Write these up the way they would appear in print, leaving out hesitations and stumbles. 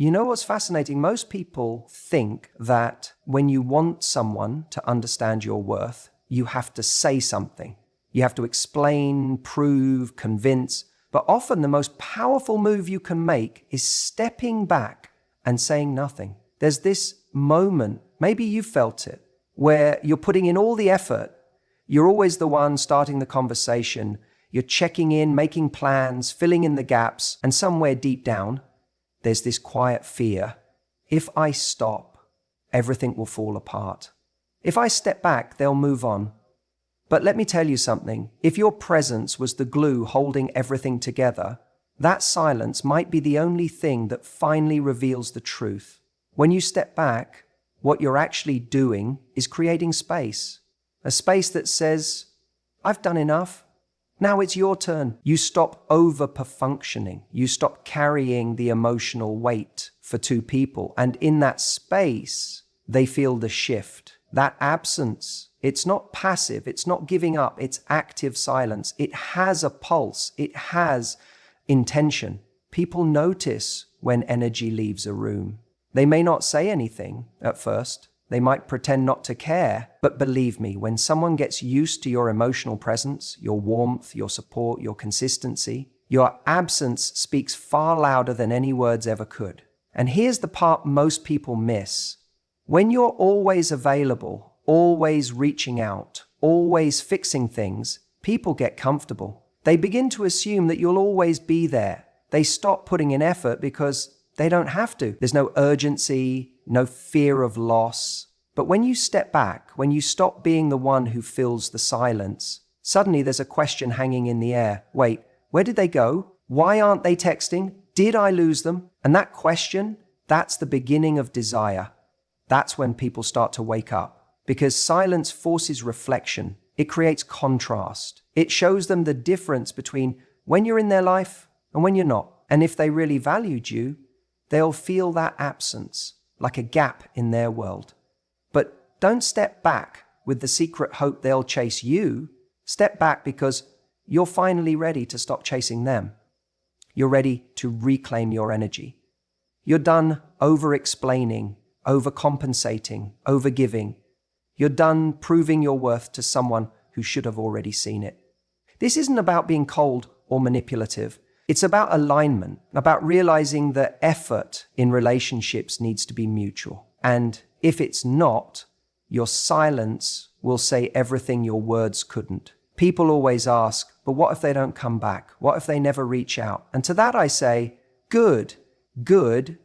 You know what's fascinating? Most people think that when you want someone to understand your worth, you have to say something. You have to explain, prove, convince. But often the most powerful move you can make is stepping back and saying nothing. There's this moment, maybe you've felt it, where you're putting in all the effort. You're always the one starting the conversation. You're checking in, making plans, filling in the gaps, and somewhere deep down, there's this quiet fear. If I stop, everything will fall apart. If I step back, they'll move on. But let me tell you something. If your presence was the glue holding everything together, that silence might be the only thing that finally reveals the truth. When you step back, what you're actually doing is creating space. A space that says, I've done enough. Now it's your turn. You stop over-perfunctioning. You stop carrying the emotional weight for two people. And in that space, they feel the shift. That absence, it's not passive. It's not giving up. It's active silence. It has a pulse. It has intention. People notice when energy leaves a room. They may not say anything at first. They might pretend not to care, but believe me, when someone gets used to your emotional presence, your warmth, your support, your consistency, your absence speaks far louder than any words ever could. And here's the part most people miss. When you're always available, always reaching out, always fixing things, people get comfortable. They begin to assume that you'll always be there. They stop putting in effort because they don't have to. There's no urgency, no fear of loss. But when you step back, when you stop being the one who fills the silence, suddenly there's a question hanging in the air. Wait, where did they go? Why aren't they texting? Did I lose them? And that question, that's the beginning of desire. That's when people start to wake up. Because silence forces reflection. It creates contrast. It shows them the difference between when you're in their life and when you're not. And if they really valued you, they'll feel that absence, like a gap in their world. But don't step back with the secret hope they'll chase you. Step back because you're finally ready to stop chasing them. You're ready to reclaim your energy. You're done over-explaining, overcompensating, over-giving. You're done proving your worth to someone who should have already seen it. This isn't about being cold or manipulative. It's about alignment, about realizing that effort in relationships needs to be mutual. And if it's not, your silence will say everything your words couldn't. People always ask, but what if they don't come back? What if they never reach out? And to that I say, good,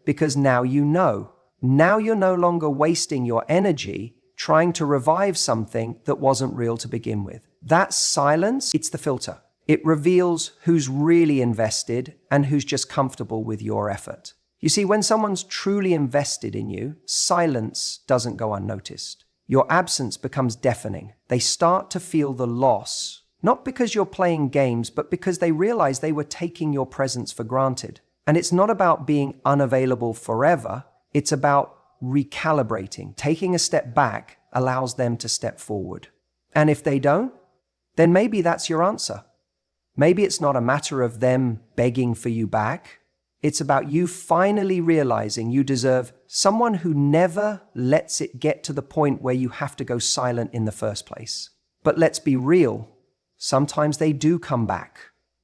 because now you know. Now you're no longer wasting your energy trying to revive something that wasn't real to begin with. That silence, it's the filter. It reveals who's really invested and who's just comfortable with your effort. You see, when someone's truly invested in you, silence doesn't go unnoticed. Your absence becomes deafening. They start to feel the loss, not because you're playing games, but because they realize they were taking your presence for granted. And it's not about being unavailable forever. It's about recalibrating. Taking a step back allows them to step forward. And if they don't, then maybe that's your answer. Maybe it's not a matter of them begging for you back. It's about you finally realizing you deserve someone who never lets it get to the point where you have to go silent in the first place. But let's be real. Sometimes they do come back.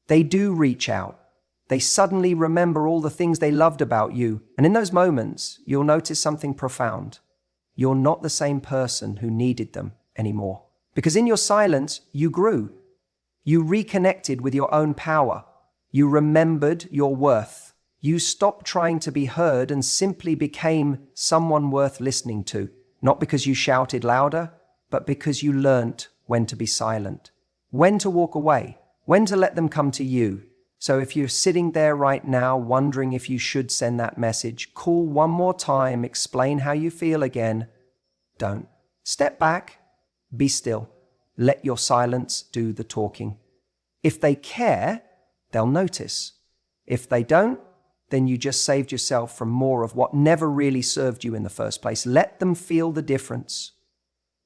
They do reach out. They suddenly remember all the things they loved about you. And in those moments, you'll notice something profound. You're not the same person who needed them anymore. Because in your silence, you grew. You reconnected with your own power. You remembered your worth. You stopped trying to be heard and simply became someone worth listening to. Not because you shouted louder, but because you learnt when to be silent. When to walk away. When to let them come to you. So if you're sitting there right now wondering if you should send that message, call one more time, explain how you feel again. Don't. Step back. Be still. Let your silence do the talking. If they care, they'll notice. If they don't, then you just saved yourself from more of what never really served you in the first place. Let them feel the difference.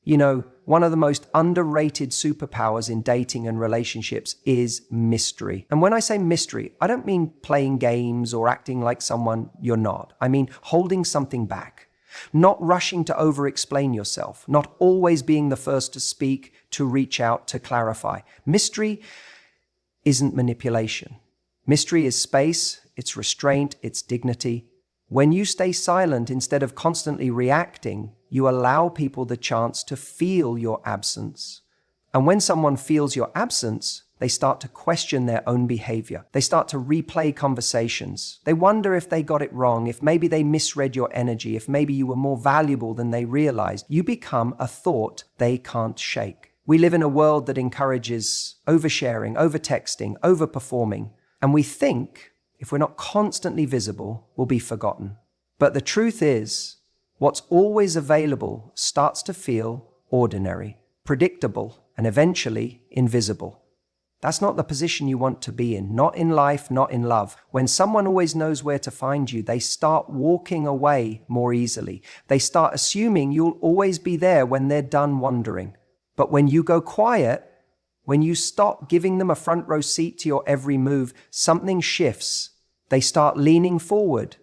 You know, one of the most underrated superpowers in dating and relationships is mystery. And when I say mystery, I don't mean playing games or acting like someone you're not. I mean holding something back, not rushing to over-explain yourself, not always being the first to speak, to reach out, to clarify. Mystery isn't manipulation. Mystery is space, it's restraint, it's dignity. When you stay silent instead of constantly reacting, you allow people the chance to feel your absence. And when someone feels your absence, they start to question their own behavior. They start to replay conversations. They wonder if they got it wrong, if maybe they misread your energy, if maybe you were more valuable than they realized. You become a thought they can't shake. We live in a world that encourages oversharing, overtexting, overperforming, and we think if we're not constantly visible, we'll be forgotten. But the truth is, what's always available starts to feel ordinary, predictable, and eventually invisible. That's not the position you want to be in, not in life, not in love. When someone always knows where to find you, they start walking away more easily. They start assuming you'll always be there when they're done wandering. But when you go quiet, when you stop giving them a front row seat to your every move, something shifts. They start leaning forward.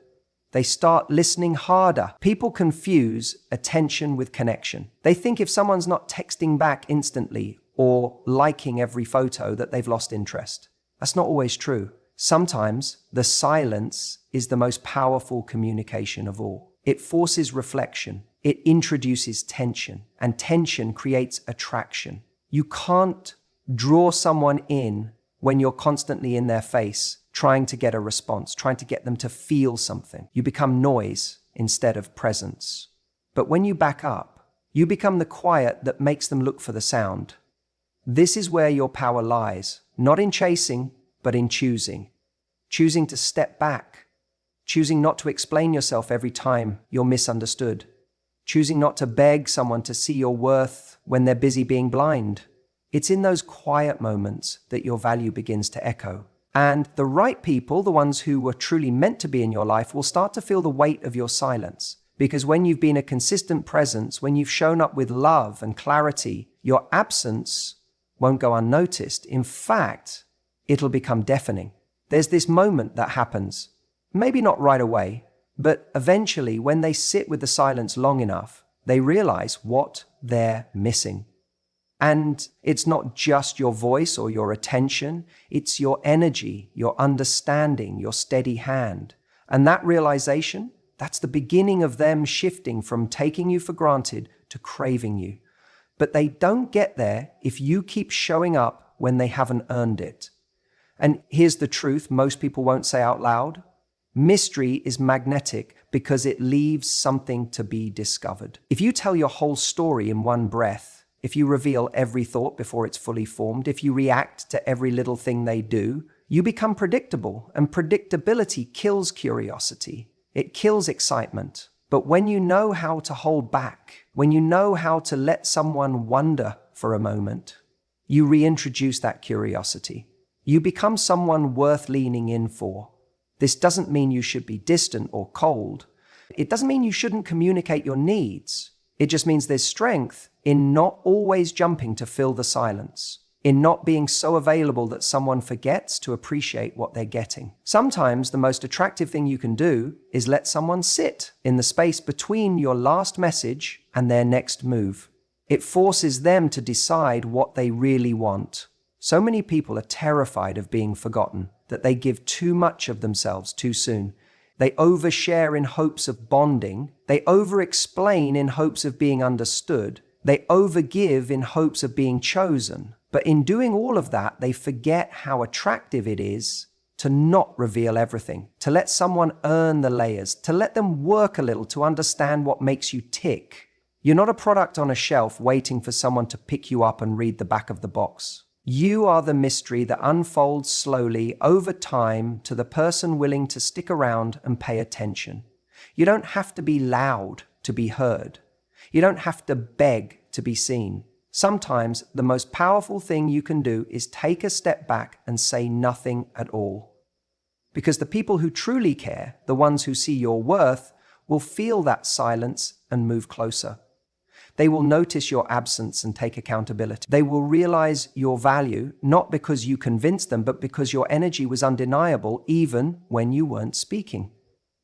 They start listening harder. People confuse attention with connection. They think if someone's not texting back instantly or liking every photo that they've lost interest. That's not always true. Sometimes the silence is the most powerful communication of all. It forces reflection. It introduces tension, and tension creates attraction. You can't draw someone in when you're constantly in their face, trying to get a response, trying to get them to feel something. You become noise instead of presence. But when you back up, you become the quiet that makes them look for the sound. This is where your power lies, not in chasing, but in choosing. Choosing to step back. Choosing not to explain yourself every time you're misunderstood. Choosing not to beg someone to see your worth when they're busy being blind. It's in those quiet moments that your value begins to echo. And the right people, the ones who were truly meant to be in your life, will start to feel the weight of your silence. Because when you've been a consistent presence, when you've shown up with love and clarity, your absence won't go unnoticed. In fact, it'll become deafening. There's this moment that happens, maybe not right away, but eventually when they sit with the silence long enough, they realize what they're missing. And it's not just your voice or your attention, it's your energy, your understanding, your steady hand. And that realization, that's the beginning of them shifting from taking you for granted to craving you. But they don't get there if you keep showing up when they haven't earned it. And here's the truth most people won't say out loud. Mystery is magnetic because it leaves something to be discovered. If you tell your whole story in one breath, if you reveal every thought before it's fully formed, if you react to every little thing they do, you become predictable, and predictability kills curiosity. It kills excitement. But when you know how to hold back, when you know how to let someone wonder for a moment, you reintroduce that curiosity. You become someone worth leaning in for. This doesn't mean you should be distant or cold. It doesn't mean you shouldn't communicate your needs. It just means there's strength in not always jumping to fill the silence, in not being so available that someone forgets to appreciate what they're getting. Sometimes the most attractive thing you can do is let someone sit in the space between your last message and their next move. It forces them to decide what they really want. So many people are terrified of being forgotten that they give too much of themselves too soon. They overshare in hopes of bonding. They over-explain in hopes of being understood. They overgive in hopes of being chosen. But in doing all of that, they forget how attractive it is to not reveal everything, to let someone earn the layers, to let them work a little to understand what makes you tick. You're not a product on a shelf waiting for someone to pick you up and read the back of the box. You are the mystery that unfolds slowly over time to the person willing to stick around and pay attention. You don't have to be loud to be heard. You don't have to beg to be seen. Sometimes the most powerful thing you can do is take a step back and say nothing at all. Because the people who truly care, the ones who see your worth, will feel that silence and move closer. They will notice your absence and take accountability. They will realize your value, not because you convinced them, but because your energy was undeniable even when you weren't speaking.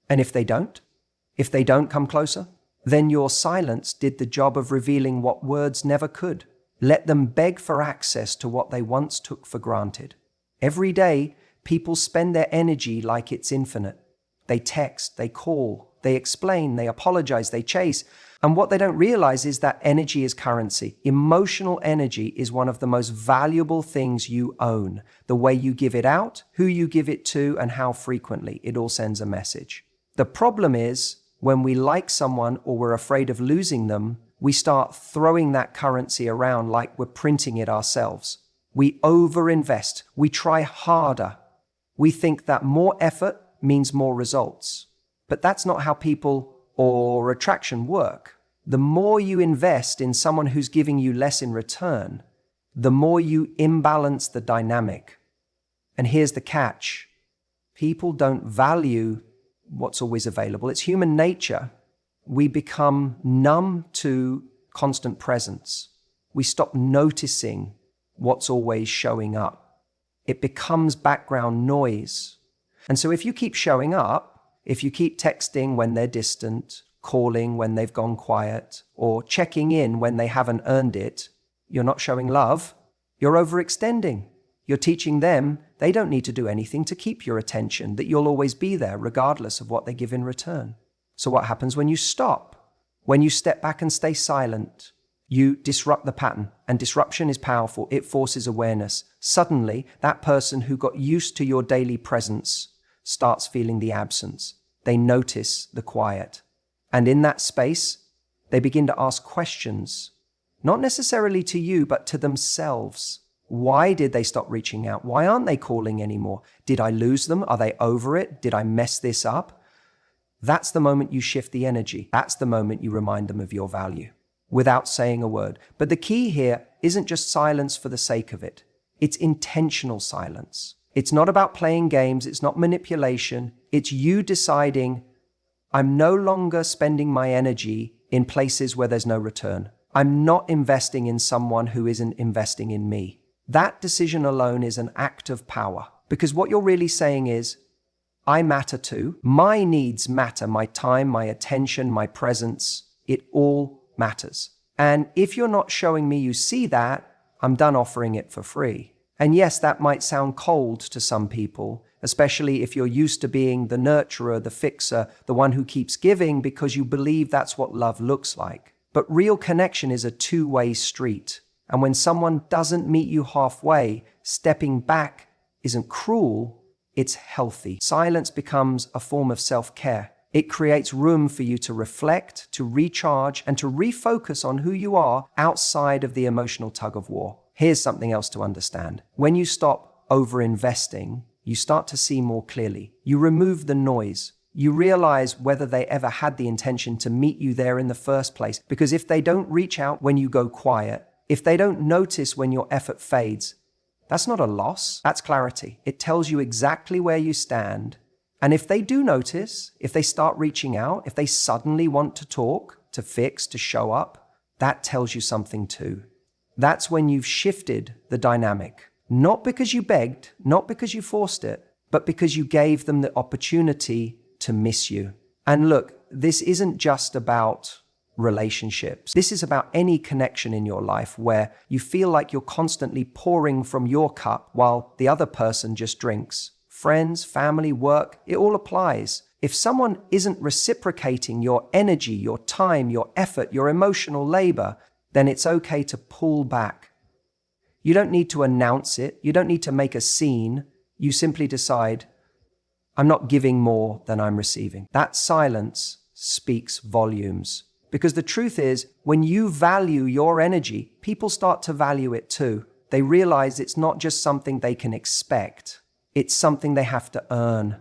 And if they don't come closer, then your silence did the job of revealing what words never could. Let them beg for access to what they once took for granted. Every day, people spend their energy like it's infinite. They text, they call, they explain, they apologize, they chase. And what they don't realize is that energy is currency. Emotional energy is one of the most valuable things you own. The way you give it out, who you give it to, and how frequently. It all sends a message. The problem is, when we like someone or we're afraid of losing them, we start throwing that currency around like we're printing it ourselves. We overinvest. We try harder. We think that more effort means more results. But that's not how people or attraction work. The more you invest in someone who's giving you less in return, the more you imbalance the dynamic. And here's the catch. People don't value what's always available. It's human nature. We become numb to constant presence. We stop noticing what's always showing up. It becomes background noise. And so if you keep showing up, if you keep texting when they're distant, calling when they've gone quiet, or checking in when they haven't earned it, you're not showing love. You're overextending. You're teaching them they don't need to do anything to keep your attention, that you'll always be there regardless of what they give in return. So what happens when you stop? When you step back and stay silent, you disrupt the pattern, and disruption is powerful. It forces awareness. Suddenly, that person who got used to your daily presence starts feeling the absence. They notice the quiet. And in that space, they begin to ask questions, not necessarily to you, but to themselves. Why did they stop reaching out? Why aren't they calling anymore? Did I lose them? Are they over it? Did I mess this up? That's the moment you shift the energy. That's the moment you remind them of your value without saying a word. But the key here isn't just silence for the sake of it. It's intentional silence. It's not about playing games. It's not manipulation. It's you deciding, I'm no longer spending my energy in places where there's no return. I'm not investing in someone who isn't investing in me. That decision alone is an act of power, because what you're really saying is, I matter too. My needs matter. My time, my attention, my presence, it all matters. And if you're not showing me you see that, I'm done offering it for free. And yes, that might sound cold to some people, especially if you're used to being the nurturer, the fixer, the one who keeps giving because you believe that's what love looks like. But real connection is a two-way street. And when someone doesn't meet you halfway, stepping back isn't cruel, it's healthy. Silence becomes a form of self-care. It creates room for you to reflect, to recharge, and to refocus on who you are outside of the emotional tug of war. Here's something else to understand. When you stop over-investing, you start to see more clearly. You remove the noise. You realize whether they ever had the intention to meet you there in the first place. Because if they don't reach out when you go quiet, if they don't notice when your effort fades, that's not a loss, that's clarity. It tells you exactly where you stand. And if they do notice, if they start reaching out, if they suddenly want to talk, to fix, to show up, that tells you something too. That's when you've shifted the dynamic. Not because you begged, not because you forced it, but because you gave them the opportunity to miss you. And look, this isn't just about relationships. This is about any connection in your life where you feel like you're constantly pouring from your cup while the other person just drinks. Friends, family, work, it all applies. If someone isn't reciprocating your energy, your time, your effort, your emotional labor, then it's okay to pull back. You don't need to announce it. You don't need to make a scene. You simply decide, I'm not giving more than I'm receiving. That silence speaks volumes. Because the truth is, when you value your energy, people start to value it too. They realize it's not just something they can expect. It's something they have to earn.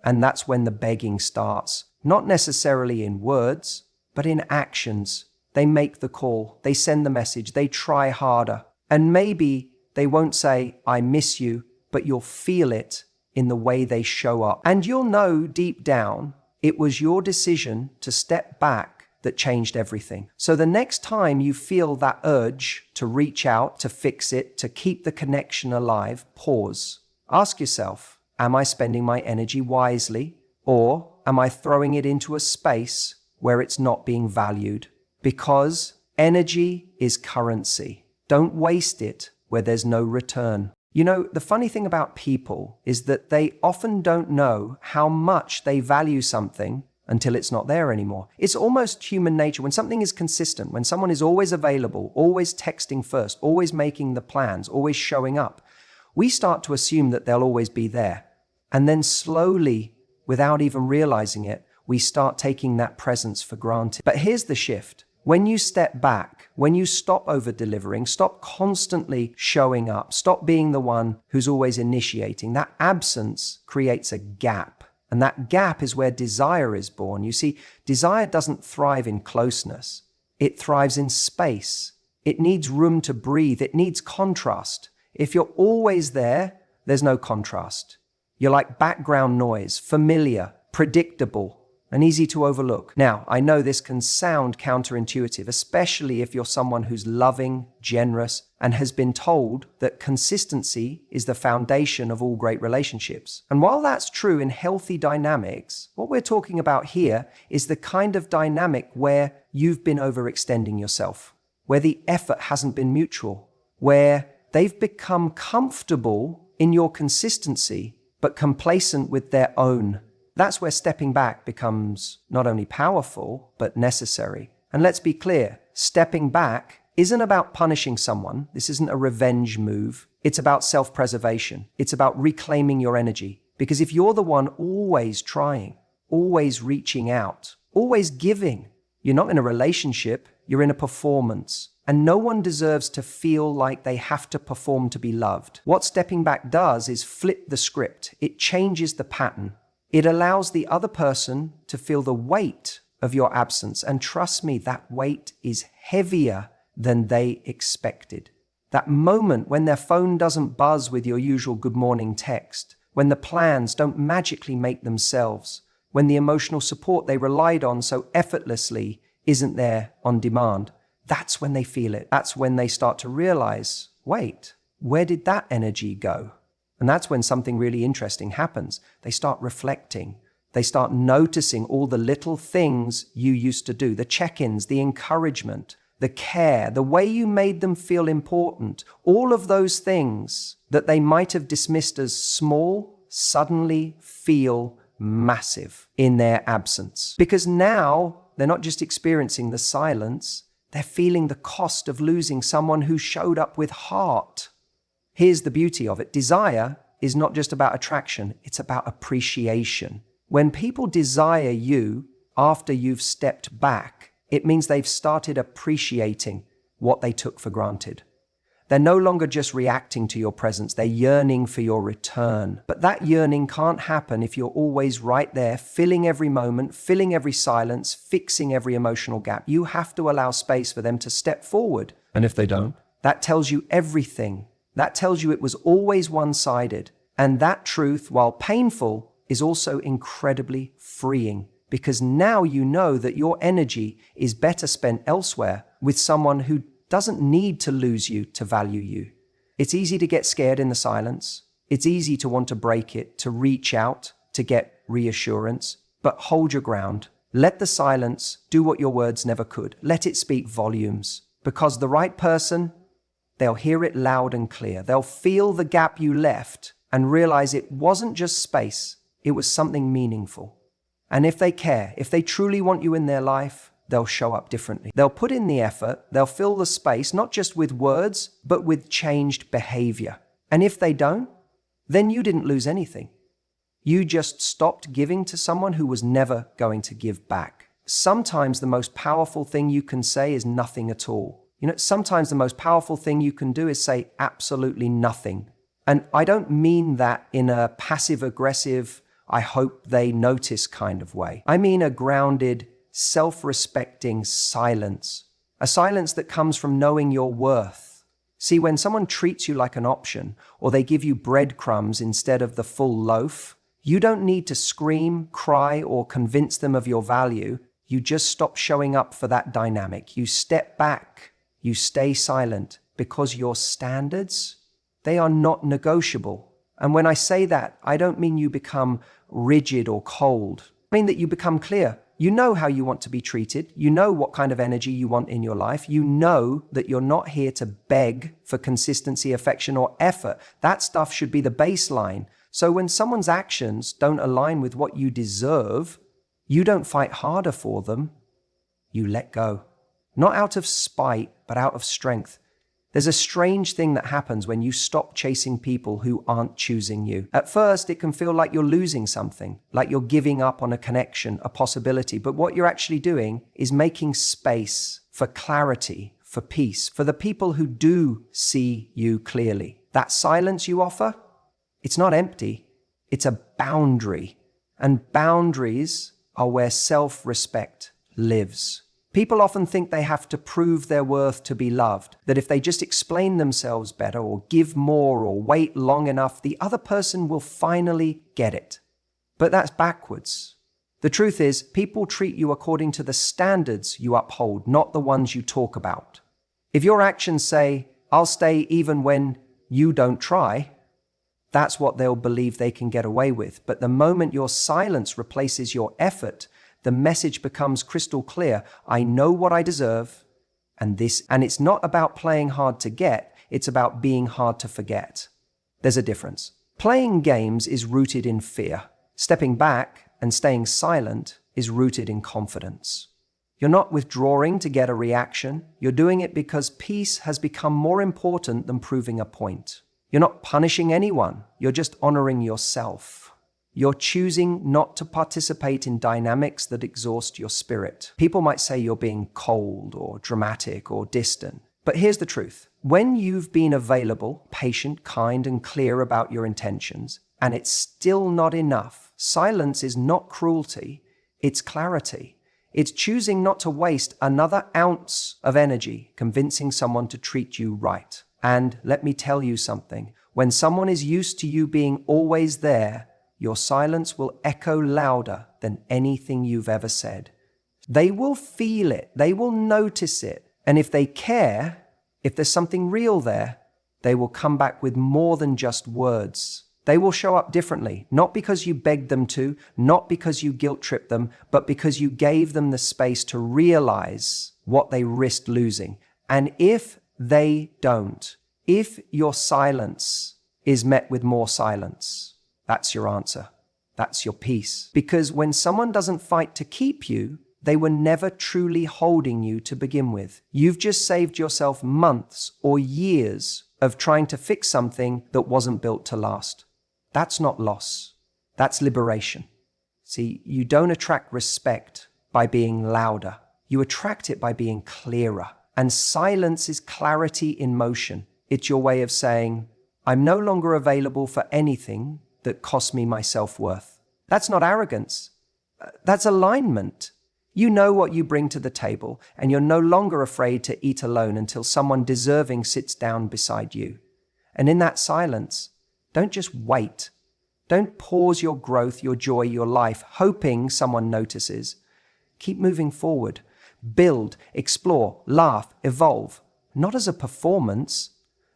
And that's when the begging starts. Not necessarily in words, but in actions. They make the call. They send the message. They try harder. And maybe they won't say, I miss you, but you'll feel it in the way they show up. And you'll know deep down, it was your decision to step back that changed everything. So the next time you feel that urge to reach out, to fix it, to keep the connection alive, pause. Ask yourself, am I spending my energy wisely, or am I throwing it into a space where it's not being valued? Because energy is currency. Don't waste it where there's no return. You know, the funny thing about people is that they often don't know how much they value something until it's not there anymore. It's almost human nature. When something is consistent, when someone is always available, always texting first, always making the plans, always showing up, we start to assume that they'll always be there. And then slowly, without even realizing it, we start taking that presence for granted. But here's the shift. When you step back, when you stop over-delivering, stop constantly showing up, stop being the one who's always initiating, that absence creates a gap. And that gap is where desire is born. You see, desire doesn't thrive in closeness. It thrives in space. It needs room to breathe. It needs contrast. If you're always there, there's no contrast. You're like background noise, familiar, predictable, and easy to overlook. Now, I know this can sound counterintuitive, especially if you're someone who's loving, generous, and has been told that consistency is the foundation of all great relationships. And while that's true in healthy dynamics, what we're talking about here is the kind of dynamic where you've been overextending yourself, where the effort hasn't been mutual, where they've become comfortable in your consistency, but complacent with their own. That's where stepping back becomes not only powerful, but necessary. And let's be clear, stepping back isn't about punishing someone. This isn't a revenge move. It's about self-preservation. It's about reclaiming your energy. Because if you're the one always trying, always reaching out, always giving, you're not in a relationship, you're in a performance. And no one deserves to feel like they have to perform to be loved. What stepping back does is flip the script. It changes the pattern. It allows the other person to feel the weight of your absence. And trust me, that weight is heavier than they expected. That moment when their phone doesn't buzz with your usual good morning text, when the plans don't magically make themselves, when the emotional support they relied on so effortlessly isn't there on demand, that's when they feel it. That's when they start to realize, wait, where did that energy go? And that's when something really interesting happens. They start reflecting. They start noticing all the little things you used to do, the check-ins, the encouragement, the care, the way you made them feel important. All of those things that they might have dismissed as small suddenly feel massive in their absence. Because now they're not just experiencing the silence, they're feeling the cost of losing someone who showed up with heart. Here's the beauty of it. Desire is not just about attraction, it's about appreciation. When people desire you after you've stepped back, it means they've started appreciating what they took for granted. They're no longer just reacting to your presence, they're yearning for your return. But that yearning can't happen if you're always right there, filling every moment, filling every silence, fixing every emotional gap. You have to allow space for them to step forward. And if they don't? That tells you everything. That tells you it was always one-sided. And that truth, while painful, is also incredibly freeing. Because now you know that your energy is better spent elsewhere with someone who doesn't need to lose you to value you. It's easy to get scared in the silence. It's easy to want to break it, to reach out, to get reassurance. But hold your ground. Let the silence do what your words never could. Let it speak volumes. Because the right person, they'll hear it loud and clear. They'll feel the gap you left and realize it wasn't just space, it was something meaningful. And if they care, if they truly want you in their life, they'll show up differently. They'll put in the effort, they'll fill the space, not just with words, but with changed behavior. And if they don't, then you didn't lose anything. You just stopped giving to someone who was never going to give back. Sometimes the most powerful thing you can say is nothing at all. Sometimes the most powerful thing you can do is say absolutely nothing. And I don't mean that in a passive-aggressive, I hope they notice kind of way. I mean a grounded, self-respecting silence. A silence that comes from knowing your worth. See, when someone treats you like an option, or they give you breadcrumbs instead of the full loaf, you don't need to scream, cry, or convince them of your value. You just stop showing up for that dynamic. You step back. You stay silent because your standards, they are not negotiable. And when I say that, I don't mean you become rigid or cold. I mean that you become clear. You know how you want to be treated. You know what kind of energy you want in your life. You know that you're not here to beg for consistency, affection, or effort. That stuff should be the baseline. So when someone's actions don't align with what you deserve, you don't fight harder for them. You let go. Not out of spite, but out of strength. There's a strange thing that happens when you stop chasing people who aren't choosing you. At first, it can feel like you're losing something, like you're giving up on a connection, a possibility. But what you're actually doing is making space for clarity, for peace, for the people who do see you clearly. That silence you offer, it's not empty. It's a boundary. And boundaries are where self-respect lives. People often think they have to prove their worth to be loved, that if they just explain themselves better or give more or wait long enough, the other person will finally get it. But that's backwards. The truth is, people treat you according to the standards you uphold, not the ones you talk about. If your actions say, "I'll stay even when you don't try," that's what they'll believe they can get away with. But the moment your silence replaces your effort, the message becomes crystal clear. I know what I deserve, and it's not about playing hard to get, it's about being hard to forget. There's a difference. Playing games is rooted in fear. Stepping back and staying silent is rooted in confidence. You're not withdrawing to get a reaction. You're doing it because peace has become more important than proving a point. You're not punishing anyone. You're just honoring yourself. You're choosing not to participate in dynamics that exhaust your spirit. People might say you're being cold or dramatic or distant. But here's the truth. When you've been available, patient, kind, and clear about your intentions, and it's still not enough, silence is not cruelty, it's clarity. It's choosing not to waste another ounce of energy convincing someone to treat you right. And let me tell you something. When someone is used to you being always there, your silence will echo louder than anything you've ever said. They will feel it. They will notice it. And if they care, if there's something real there, they will come back with more than just words. They will show up differently, not because you begged them to, not because you guilt-tripped them, but because you gave them the space to realize what they risked losing. And if they don't, if your silence is met with more silence, that's your answer. That's your peace. Because when someone doesn't fight to keep you, they were never truly holding you to begin with. You've just saved yourself months or years of trying to fix something that wasn't built to last. That's not loss. That's liberation. See, you don't attract respect by being louder. You attract it by being clearer. And silence is clarity in motion. It's your way of saying, I'm no longer available for anything that costs me my self-worth. That's not arrogance. That's alignment. You know what you bring to the table, and you're no longer afraid to eat alone until someone deserving sits down beside you. And in that silence, don't just wait. Don't pause your growth, your joy, your life, hoping someone notices. Keep moving forward. Build, explore, laugh, evolve. Not as a performance,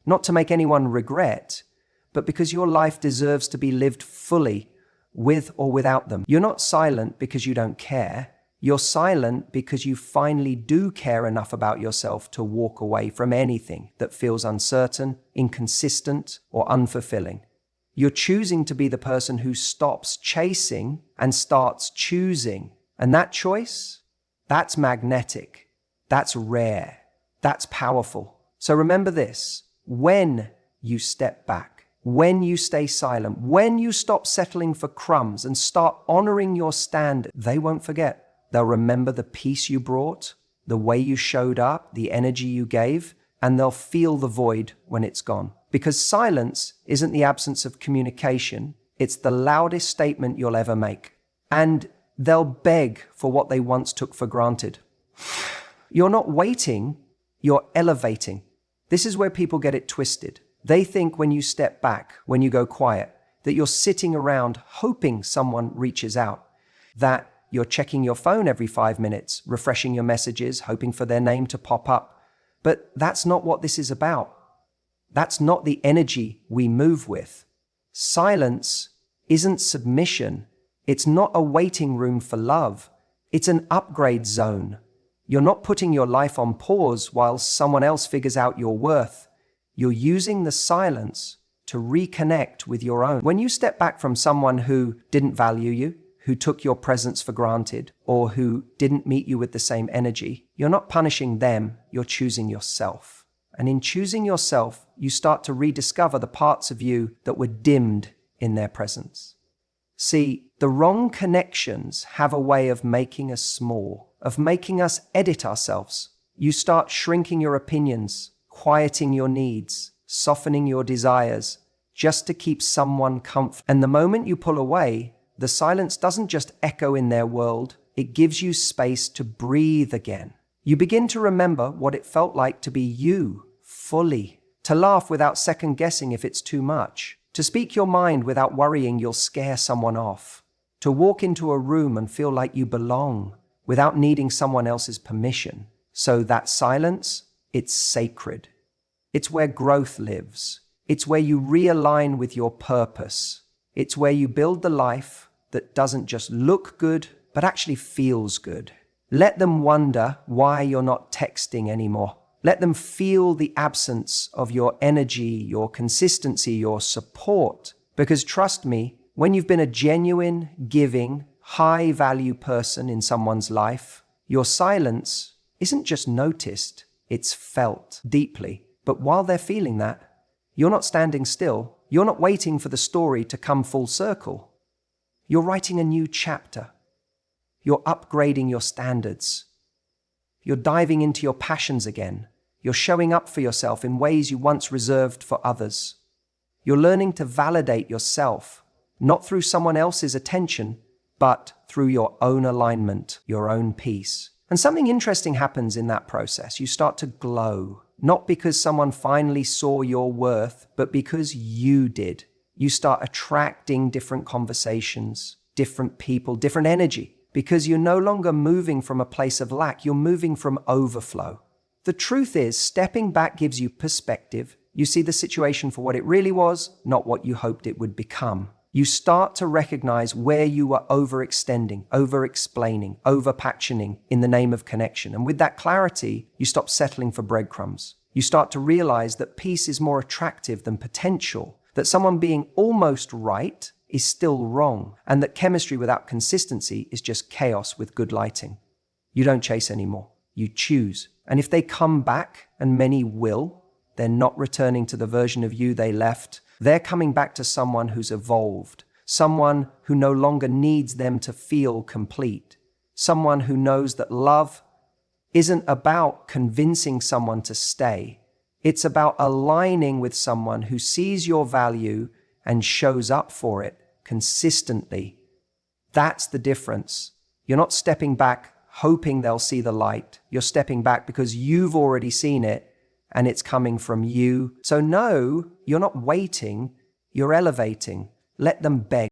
not to make anyone regret, but because your life deserves to be lived fully, with or without them. You're not silent because you don't care. You're silent because you finally do care enough about yourself to walk away from anything that feels uncertain, inconsistent, or unfulfilling. You're choosing to be the person who stops chasing and starts choosing. And that choice, that's magnetic. That's rare. That's powerful. So remember this. When you step back, when you stay silent, when you stop settling for crumbs and start honoring your standard, they won't forget. They'll remember the peace you brought, the way you showed up, the energy you gave, and they'll feel the void when it's gone. Because silence isn't the absence of communication, it's the loudest statement you'll ever make. And they'll beg for what they once took for granted. You're not waiting, you're elevating. This is where people get it twisted. They think when you step back, when you go quiet, that you're sitting around hoping someone reaches out, that You're checking your phone every 5 minutes, refreshing your messages, hoping for their name to pop up. But that's not what this is about. That's not the energy we move with. Silence isn't submission. It's not a waiting room for love. It's an upgrade zone. You're not putting your life on pause while someone else figures out your worth. You're using the silence to reconnect with your own. When you step back from someone who didn't value you, who took your presence for granted, or who didn't meet you with the same energy, you're not punishing them, you're choosing yourself. And in choosing yourself, you start to rediscover the parts of you that were dimmed in their presence. See, the wrong connections have a way of making us small, of making us edit ourselves. You start shrinking your opinions, quieting your needs, softening your desires, just to keep someone comfortable. And the moment you pull away, the silence doesn't just echo in their world, it gives you space to breathe again. You begin to remember what it felt like to be you, fully, to laugh without second guessing if it's too much, to speak your mind without worrying you'll scare someone off, to walk into a room and feel like you belong without needing someone else's permission. So that silence, it's sacred. It's where growth lives. It's where you realign with your purpose. It's where you build the life that doesn't just look good, but actually feels good. Let them wonder why you're not texting anymore. Let them feel the absence of your energy, your consistency, your support. Because trust me, when you've been a genuine, giving, high-value person in someone's life, your silence isn't just noticed, it's felt deeply. But while they're feeling that, you're not standing still. You're not waiting for the story to come full circle. You're writing a new chapter. You're upgrading your standards. You're diving into your passions again. You're showing up for yourself in ways you once reserved for others. You're learning to validate yourself, not through someone else's attention, but through your own alignment, your own peace. And something interesting happens in that process. You start to glow, not because someone finally saw your worth, but because you did. You start attracting different conversations, different people, different energy, because you're no longer moving from a place of lack, you're moving from overflow. The truth is, stepping back gives you perspective. You see the situation for what it really was, not what you hoped it would become. You start to recognize where you were overextending, over-explaining, over-passioning in the name of connection. And with that clarity, you stop settling for breadcrumbs. You start to realize that peace is more attractive than potential, that someone being almost right is still wrong, and that chemistry without consistency is just chaos with good lighting. You don't chase anymore. You choose. And if they come back, and many will, they're not returning to the version of you they left. They're coming back to someone who's evolved, someone who no longer needs them to feel complete, someone who knows that love isn't about convincing someone to stay. It's about aligning with someone who sees your value and shows up for it consistently. That's the difference. You're not stepping back hoping they'll see the light. You're stepping back because you've already seen it and it's coming from you. So no, you're not waiting, you're elevating. Let them beg.